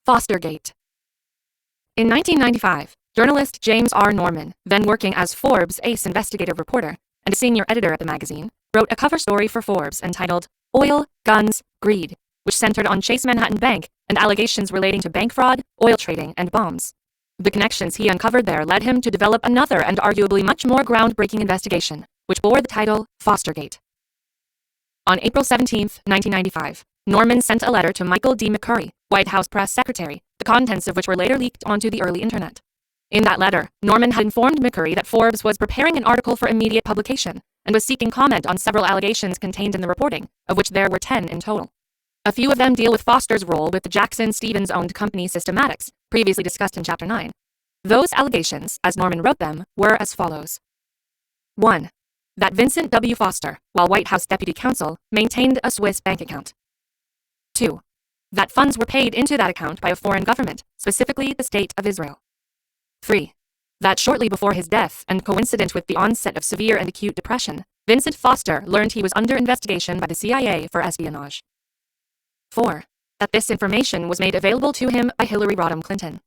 Fostergate. In 1995, journalist James R. Norman, then working as Forbes' ace investigative reporter and a senior editor at the magazine, wrote a cover story for Forbes entitled Oil, Guns, Greed, which centered on Chase Manhattan Bank and allegations relating to bank fraud, oil trading, and bombs. The connections he uncovered there led him to develop another and arguably much more groundbreaking investigation, which bore the title Fostergate. On April 17, 1995, Norman sent a letter to Michael D. McCurry, White House press secretary, the contents of which were later leaked onto the early internet. In that letter, Norman had informed McCurry that Forbes was preparing an article for immediate publication and was seeking comment on several allegations contained in the reporting, of which there were 10 in total. A few of them deal with Foster's role with the Jackson-Stevens-owned company Systematics, previously discussed in Chapter 9. Those allegations, as Norman wrote them, were as follows. 1. That Vincent W. Foster, while White House Deputy Counsel, maintained a Swiss bank account. 2. That funds were paid into that account by a foreign government, specifically the State of Israel. 3. That shortly before his death, and coincident with the onset of severe and acute depression, Vincent Foster learned he was under investigation by the CIA for espionage. 4. That this information was made available to him by Hillary Rodham Clinton.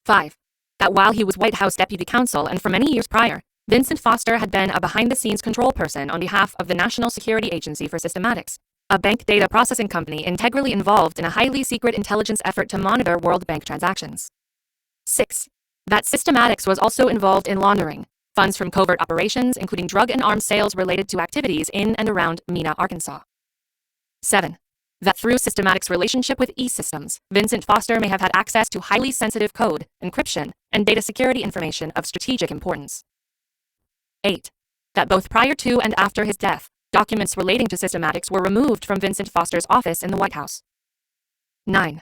5. That while he was White House Deputy Counsel and for many years prior, Vincent Foster had been a behind-the-scenes control person on behalf of the National Security Agency for Systematics, a bank data processing company integrally involved in a highly secret intelligence effort to monitor World Bank transactions. 6. That Systematics was also involved in laundering funds from covert operations, including drug and arms sales related to activities in and around Mena, Arkansas. 7. That through Systematics' relationship with E-Systems, Vincent Foster may have had access to highly sensitive code, encryption, and data security information of strategic importance. 8. That both prior to and after his death, documents relating to Systematics were removed from Vincent Foster's office in the White House. 9.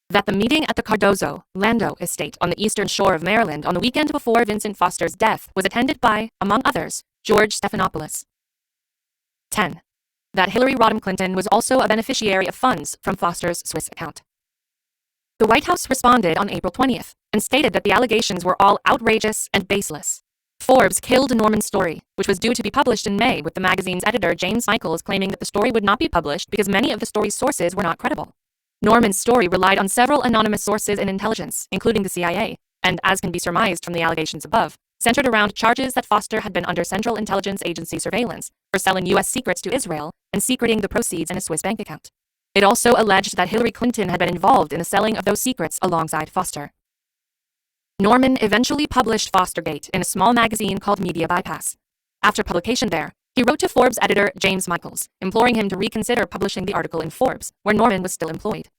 That the meeting at the Cardozo, Lando estate on the eastern shore of Maryland on the weekend before Vincent Foster's death was attended by, among others, George Stephanopoulos. 10. That Hillary Rodham Clinton was also a beneficiary of funds from Foster's Swiss account. The White House responded on April 20th and stated that the allegations were all outrageous and baseless. Forbes killed Norman's story, which was due to be published in May, with the magazine's editor James Michaels claiming that the story would not be published because many of the story's sources were not credible. Norman's story relied on several anonymous sources in intelligence, including the CIA, and, as can be surmised from the allegations above, centered around charges that Foster had been under Central Intelligence Agency surveillance for selling U.S. secrets to Israel and secreting the proceeds in a Swiss bank account. It also alleged that Hillary Clinton had been involved in the selling of those secrets alongside Foster. Norman eventually published Fostergate in a small magazine called Media Bypass. After publication there, he wrote to Forbes editor James Michaels, imploring him to reconsider publishing the article in Forbes, where Norman was still employed.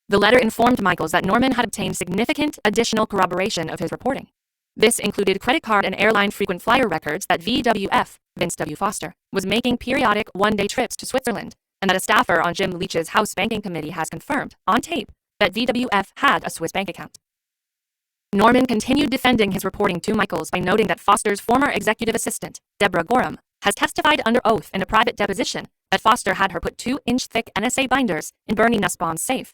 The letter informed Michaels that Norman had obtained significant additional corroboration of his reporting. This included credit card and airline frequent flyer records that VWF, Vince W. Foster, was making periodic one-day trips to Switzerland, and that a staffer on Jim Leach's House Banking Committee has confirmed, on tape, that VWF had a Swiss bank account. Norman continued defending his reporting to Michaels by noting that Foster's former executive assistant, Deborah Gorham, has testified under oath in a private deposition that Foster had her put 2-inch-thick NSA binders in Bernie Nussbaum's safe.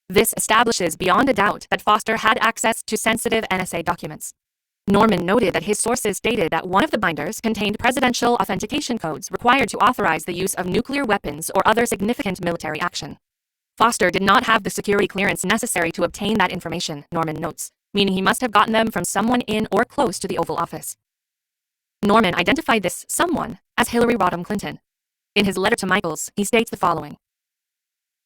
This establishes beyond a doubt that Foster had access to sensitive NSA documents. Norman noted that his sources stated that one of the binders contained presidential authentication codes required to authorize the use of nuclear weapons or other significant military action. Foster did not have the security clearance necessary to obtain that information, Norman notes, meaning he must have gotten them from someone in or close to the Oval Office. Norman identified this someone as Hillary Rodham Clinton. In his letter to Michaels, he states the following.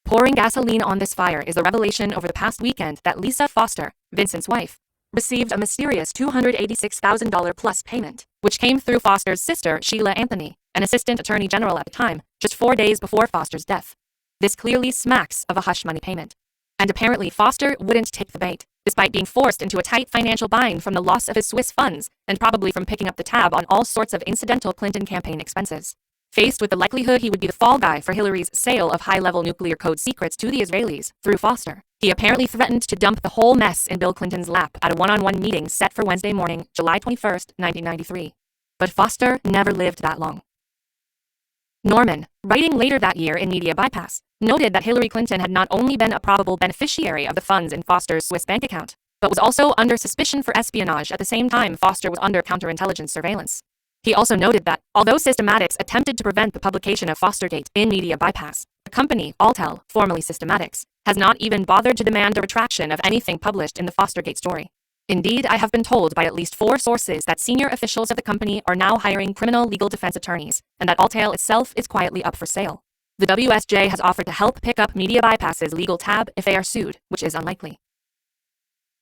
Pouring gasoline on this fire is the revelation over the past weekend that Lisa Foster, Vincent's wife, received a mysterious $286,000 plus payment, which came through Foster's sister, Sheila Anthony, an assistant attorney general at the time, just 4 days before Foster's death. This clearly smacks of a hush money payment. And apparently Foster wouldn't take the bait, despite being forced into a tight financial bind from the loss of his Swiss funds, and probably from picking up the tab on all sorts of incidental Clinton campaign expenses. Faced with the likelihood he would be the fall guy for Hillary's sale of high-level nuclear code secrets to the Israelis through Foster, he apparently threatened to dump the whole mess in Bill Clinton's lap at a one-on-one meeting set for Wednesday morning, July 21, 1993. But Foster never lived that long. Norman, writing later that year in Media Bypass, noted that Hillary Clinton had not only been a probable beneficiary of the funds in Foster's Swiss bank account, but was also under suspicion for espionage at the same time Foster was under counterintelligence surveillance. He also noted that, although Systematics attempted to prevent the publication of Fostergate in Media Bypass, the The company, Altel, formerly Systematics, has not even bothered to demand a retraction of anything published in the Fostergate story. Indeed, I have been told by at least 4 sources that senior officials of the company are now hiring criminal legal defense attorneys, and that Altel itself is quietly up for sale. The WSJ has offered to help pick up Media Bypass's legal tab if they are sued, which is unlikely.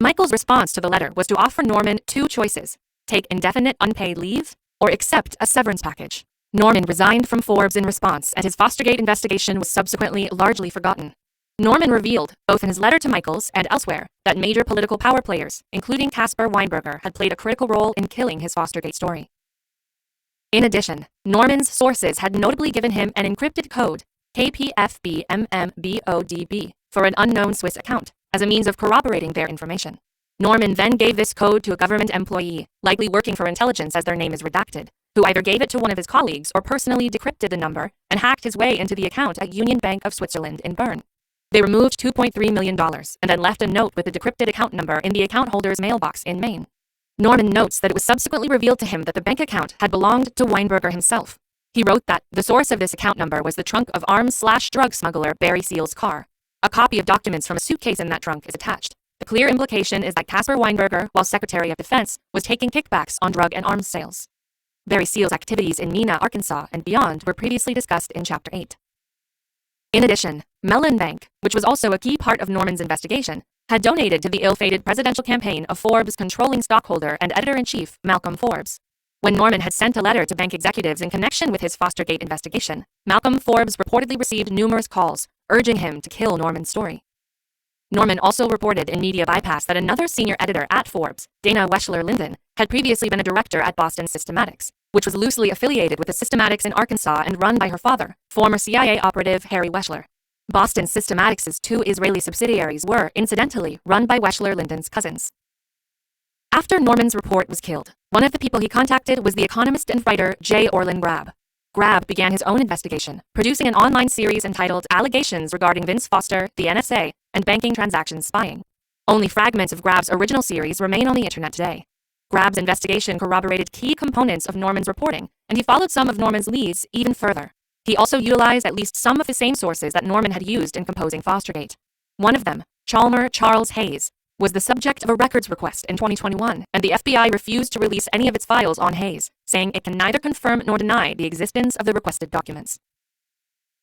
Michael's response to the letter was to offer Norman 2 choices: take indefinite unpaid leave, or accept a severance package. Norman resigned from Forbes in response, and his Fostergate investigation was subsequently largely forgotten. Norman revealed, both in his letter to Michaels and elsewhere, that major political power players, including Caspar Weinberger, had played a critical role in killing his Fostergate story. In addition, Norman's sources had notably given him an encrypted code, KPFBMMBODB, for an unknown Swiss account, as a means of corroborating their information. Norman then gave this code to a government employee, likely working for intelligence as their name is redacted, who either gave it to one of his colleagues or personally decrypted the number and hacked his way into the account at Union Bank of Switzerland in Bern. They removed $2.3 million and then left a note with the decrypted account number in the account holder's mailbox in Maine. Norman notes that it was subsequently revealed to him that the bank account had belonged to Weinberger himself. He wrote that the source of this account number was the trunk of arms/drug smuggler Barry Seal's car. A copy of documents from a suitcase in that trunk is attached. The clear implication is that Caspar Weinberger, while Secretary of Defense, was taking kickbacks on drug and arms sales. Barry Seal's activities in Mena, Arkansas, and beyond were previously discussed in Chapter 8. In addition, Mellon Bank, which was also a key part of Norman's investigation, had donated to the ill-fated presidential campaign of Forbes' controlling stockholder and editor-in-chief, Malcolm Forbes. When Norman had sent a letter to bank executives in connection with his Fostergate investigation, Malcolm Forbes reportedly received numerous calls, urging him to kill Norman's story. Norman also reported in Media Bypass that another senior editor at Forbes, Dana Weschler Linden, had previously been a director at Boston Systematics, which was loosely affiliated with the Systematics in Arkansas and run by her father, former CIA operative Harry Weschler. Boston Systematics' 2 Israeli subsidiaries were, incidentally, run by Weschler Linden's cousins. After Norman's report was killed, one of the people he contacted was the economist and writer J. Orlin Grab. Grab began his own investigation, producing an online series entitled Allegations Regarding Vince Foster, the NSA, and Banking Transactions Spying. Only fragments of Grab's original series remain on the internet today. Grab's investigation corroborated key components of Norman's reporting, and he followed some of Norman's leads even further. He also utilized at least some of the same sources that Norman had used in composing Fostergate. One of them, Chalmer Charles Hayes, was the subject of a records request in 2021, and the FBI refused to release any of its files on Hayes, saying it can neither confirm nor deny the existence of the requested documents.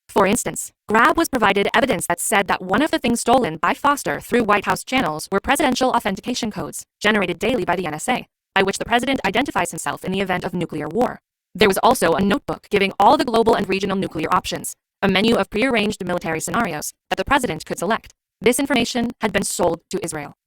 For instance, Grab was provided evidence that said that one of the things stolen by Foster through White House channels were presidential authentication codes, generated daily by the NSA, by which the president identifies himself in the event of nuclear war. There was also a notebook giving all the global and regional nuclear options, a menu of prearranged military scenarios that the president could select. This information had been sold to Israel.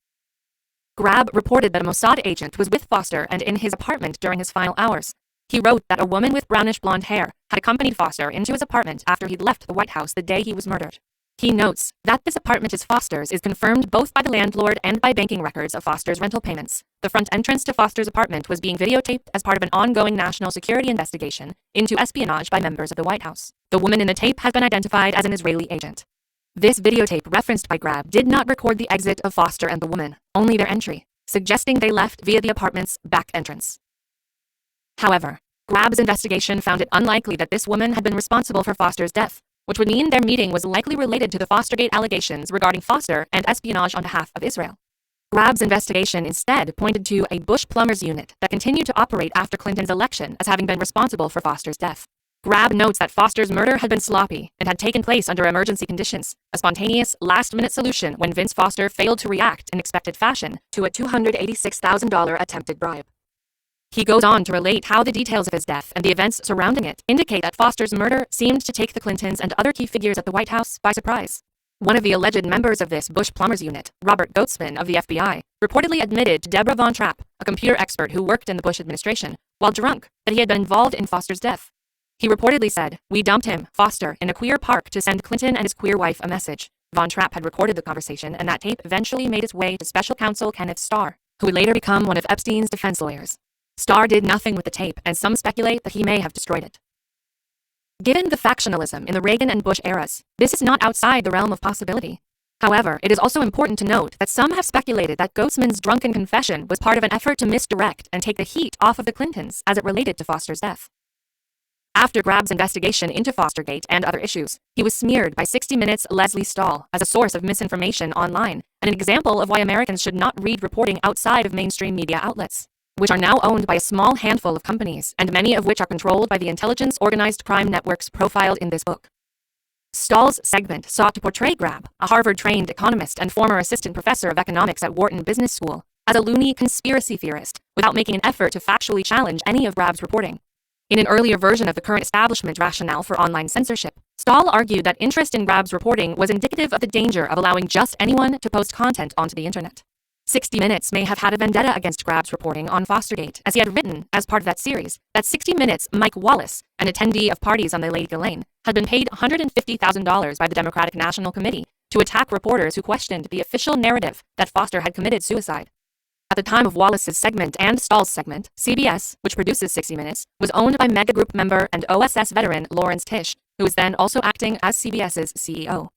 Grab reported that a Mossad agent was with Foster and in his apartment during his final hours. He wrote that a woman with brownish blonde hair had accompanied Foster into his apartment after he'd left the White House the day he was murdered. He notes that this apartment is Foster's is confirmed both by the landlord and by banking records of Foster's rental payments. The front entrance to Foster's apartment was being videotaped as part of an ongoing national security investigation into espionage by members of the White House. The woman in the tape has been identified as an Israeli agent. This videotape referenced by Grab did not record the exit of Foster and the woman, only their entry, suggesting they left via the apartment's back entrance. However, Grab's investigation found it unlikely that this woman had been responsible for Foster's death, which would mean their meeting was likely related to the Fostergate allegations regarding Foster and espionage on behalf of Israel. Grab's investigation instead pointed to a Bush plumbers unit that continued to operate after Clinton's election as having been responsible for Foster's death. Grab notes that Foster's murder had been sloppy and had taken place under emergency conditions, a spontaneous, last-minute solution when Vince Foster failed to react in expected fashion to a $286,000 attempted bribe. He goes on to relate how the details of his death and the events surrounding it indicate that Foster's murder seemed to take the Clintons and other key figures at the White House by surprise. One of the alleged members of this Bush plumbers unit, Robert Goetzman of the FBI, reportedly admitted to Deborah Von Trapp, a computer expert who worked in the Bush administration, while drunk, that he had been involved in Foster's death. He reportedly said, "We dumped him, Foster, in a queer park to send Clinton and his queer wife a message." Von Trapp had recorded the conversation, and that tape eventually made its way to special counsel Kenneth Starr, who would later become one of Epstein's defense lawyers. Starr did nothing with the tape, and some speculate that he may have destroyed it. Given the factionalism in the Reagan and Bush eras, this is not outside the realm of possibility. However, it is also important to note that some have speculated that Goetzman's drunken confession was part of an effort to misdirect and take the heat off of the Clintons as it related to Foster's death. After Grab's investigation into Fostergate and other issues, he was smeared by 60 Minutes' Leslie Stahl as a source of misinformation online and an example of why Americans should not read reporting outside of mainstream media outlets, which are now owned by a small handful of companies and many of which are controlled by the intelligence organized crime networks profiled in this book. Stahl's segment sought to portray Grab, a Harvard-trained economist and former assistant professor of economics at Wharton Business School, as a loony conspiracy theorist, without making an effort to factually challenge any of Grab's reporting. In an earlier version of the current establishment rationale for online censorship, Stahl argued that interest in Grab's reporting was indicative of the danger of allowing just anyone to post content onto the internet. 60 Minutes may have had a vendetta against Grab's reporting on Fostergate, as he had written, as part of that series, that 60 Minutes' Mike Wallace, an attendee of parties on the Lady Ghislaine, had been paid $150,000 by the Democratic National Committee to attack reporters who questioned the official narrative that Foster had committed suicide. At the time of Wallace's segment and Stahl's segment, CBS, which produces 60 Minutes, was owned by Mega Group member and OSS veteran Lawrence Tisch, who was then also acting as CBS's CEO.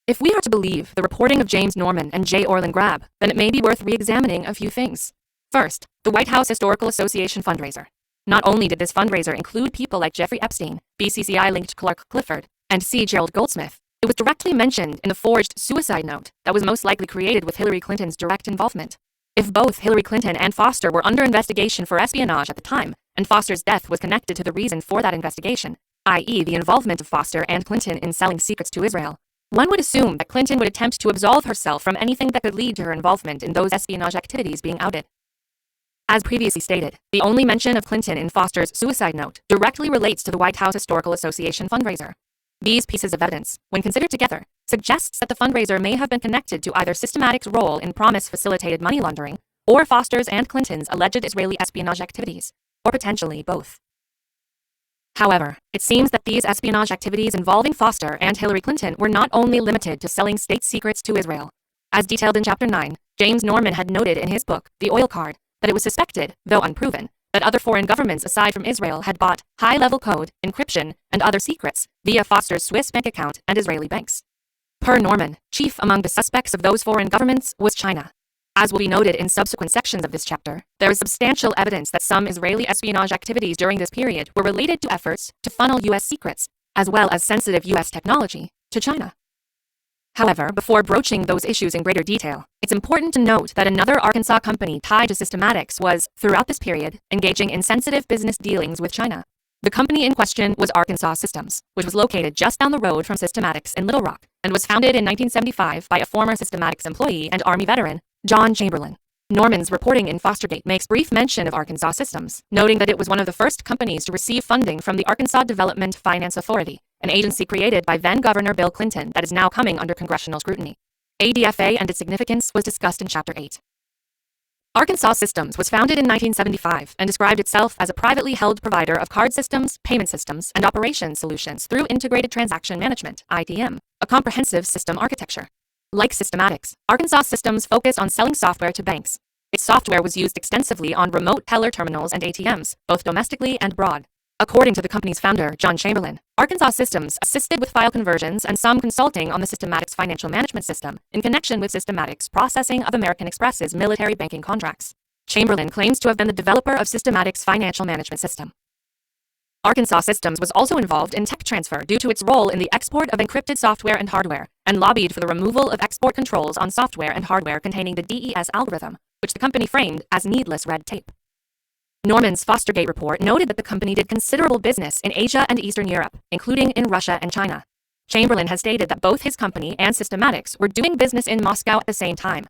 If we are to believe the reporting of James Norman and J. Orlin Grab, then it may be worth re-examining a few things. First, the White House Historical Association fundraiser. Not only did this fundraiser include people like Jeffrey Epstein, BCCI-linked Clark Clifford, and C. Gerald Goldsmith, it was directly mentioned in the forged suicide note that was most likely created with Hillary Clinton's direct involvement. If both Hillary Clinton and Foster were under investigation for espionage at the time, and Foster's death was connected to the reason for that investigation, i.e. the involvement of Foster and Clinton in selling secrets to Israel, one would assume that Clinton would attempt to absolve herself from anything that could lead to her involvement in those espionage activities being outed. As previously stated, the only mention of Clinton in Foster's suicide note directly relates to the White House Historical Association fundraiser. These pieces of evidence, when considered together, suggests that the fundraiser may have been connected to either Systematic's role in promise-facilitated money laundering, or Foster's and Clinton's alleged Israeli espionage activities, or potentially both. However, it seems that these espionage activities involving Foster and Hillary Clinton were not only limited to selling state secrets to Israel. As detailed in Chapter 9, James Norman had noted in his book, The Oil Card, that it was suspected, though unproven, that other foreign governments aside from Israel had bought high-level code, encryption, and other secrets via Foster's Swiss bank account and Israeli banks. Per Norman, chief among the suspects of those foreign governments was China. As will be noted in subsequent sections of this chapter, there is substantial evidence that some Israeli espionage activities during this period were related to efforts to funnel U.S. secrets, as well as sensitive U.S. technology, to China. However, before broaching those issues in greater detail, it's important to note that another Arkansas company tied to Systematics was, throughout this period, engaging in sensitive business dealings with China. The company in question was Arkansas Systems, which was located just down the road from Systematics in Little Rock, and was founded in 1975 by a former Systematics employee and Army veteran, John Chamberlain. Norman's reporting in Fostergate makes brief mention of Arkansas Systems, noting that it was one of the first companies to receive funding from the Arkansas Development Finance Authority, an agency created by then-Governor Bill Clinton that is now coming under congressional scrutiny. ADFA and its significance was discussed in Chapter 8. Arkansas Systems was founded in 1975 and described itself as a privately held provider of card systems, payment systems, and operations solutions through Integrated Transaction Management, ITM, a comprehensive system architecture. Like Systematics, Arkansas Systems focused on selling software to banks. Its software was used extensively on remote teller terminals and ATMs, both domestically and abroad. According to the company's founder, John Chamberlain, Arkansas Systems assisted with file conversions and some consulting on the Systematics financial management system in connection with Systematics processing of American Express's military banking contracts. Chamberlain claims to have been the developer of Systematics financial management system. Arkansas Systems was also involved in tech transfer due to its role in the export of encrypted software and hardware, and lobbied for the removal of export controls on software and hardware containing the DES algorithm, which the company framed as needless red tape. Norman's Fostergate report noted that the company did considerable business in Asia and Eastern Europe, including in Russia and China. Chamberlain has stated that both his company and Systematics were doing business in Moscow at the same time.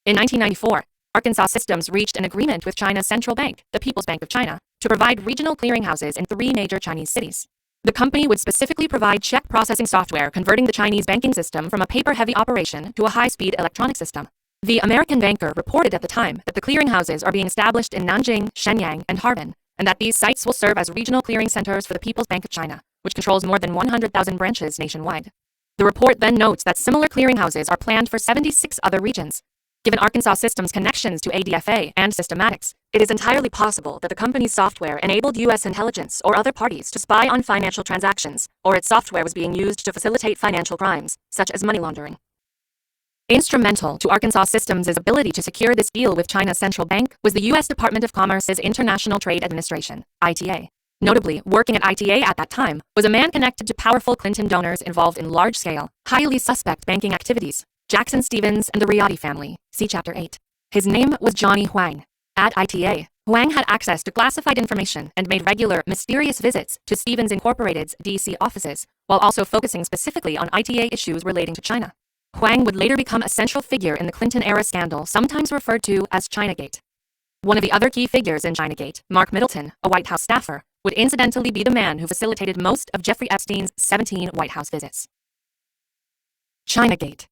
In 1994, Arkansas Systems reached an agreement with China's central bank, the People's Bank of China, to provide regional clearinghouses in 3 major Chinese cities. The company would specifically provide check processing software converting the Chinese banking system from a paper-heavy operation to a high-speed electronic system. The American banker reported at the time that the clearinghouses are being established in Nanjing, Shenyang, and Harbin, and that these sites will serve as regional clearing centers for the People's Bank of China, which controls more than 100,000 branches nationwide. The report then notes that similar clearinghouses are planned for 76 other regions. Given Arkansas Systems' connections to ADFA and Systematics, it is entirely possible that the company's software enabled U.S. intelligence or other parties to spy on financial transactions, or its software was being used to facilitate financial crimes, such as money laundering. Instrumental to Arkansas Systems' ability to secure this deal with China's central bank was the U.S. Department of Commerce's International Trade Administration, ITA. Notably, working at ITA at that time was a man connected to powerful Clinton donors involved in large-scale, highly suspect banking activities, Jackson Stevens and the Riotti family, see Chapter 8. His name was Johnny Huang. At ITA, Huang had access to classified information and made regular, mysterious visits to Stevens Incorporated's D.C. offices, while also focusing specifically on ITA issues relating to China. Huang would later become a central figure in the Clinton-era scandal sometimes referred to as Chinagate. One of the other key figures in Chinagate, Mark Middleton, a White House staffer, would incidentally be the man who facilitated most of Jeffrey Epstein's 17 White House visits. Chinagate.